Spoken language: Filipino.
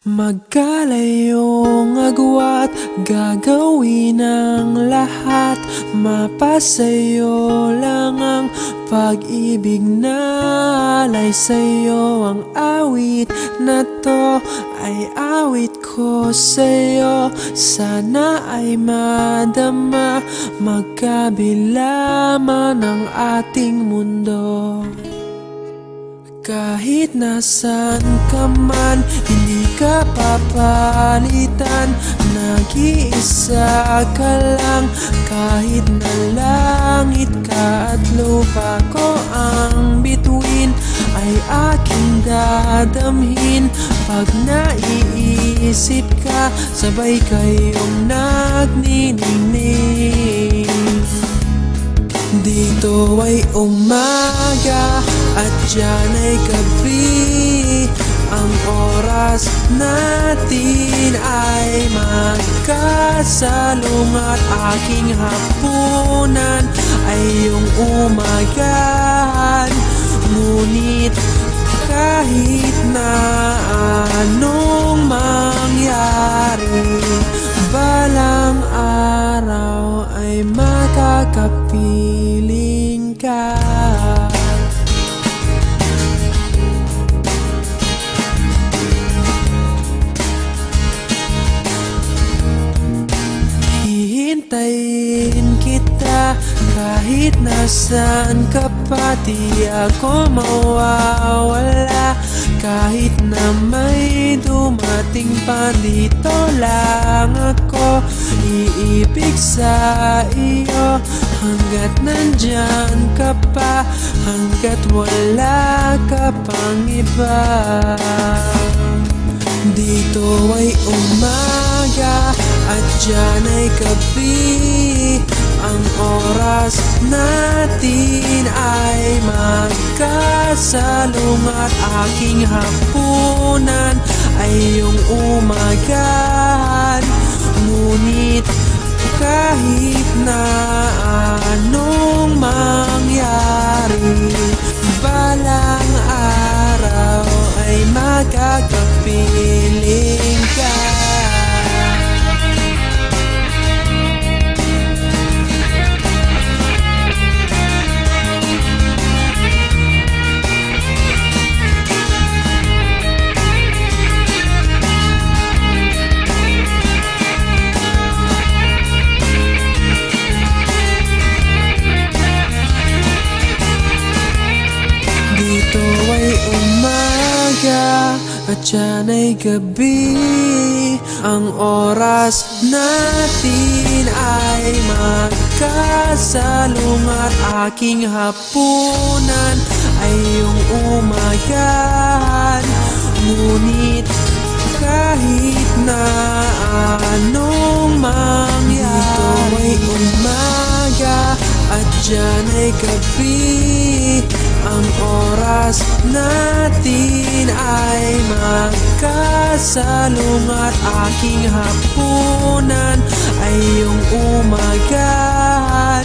Magkalayong agwat, gagawin ang lahat. Mapasayo lang ang pag-ibig na alay sa'yo. Ang awit na to ay awit ko sa'yo. Sana ay madama, magkabila man ang ating mundo. Kahit nasan ka man, hindi ka papalitan. Nag-iisa ka lang, kahit na langit ka at lupa ko ang bituin, ay aking dadamhin. Pag naiisip ka, sabay kayong nagniningning. Dito ay umaga at diyan ay gabi. Ang oras natin ay magkasalong at aking hapunan ay iyong umagahan. Ngunit kahit na anong mangyari, balang araw ay makakapiling ka. Hihintayin kita kahit nasaan ka pa. Di ako mawawala kahit na may dumating pa. Dito lang ako iibig sa iyo hanggat nandyan ka pa, hanggat wala ka pang iba. Dito ay umaga at diyan ay gabi. Ang oras natin ay magkasalong at aking hapunan ay iyong umagahan. Ngunit kahit na anong mangyari, balang araw ay magkakapiling ka. Dito ay umaga at diyan ay gabi. Ang oras natin ay magkasalong at aking hapunan ay iyong umagahan. Ngunit kahit na anong mangyari, dito ay umaga at diyan ay gabi. Ang oras natin ay magkasalong at aking hapunan ay iyong umagahan.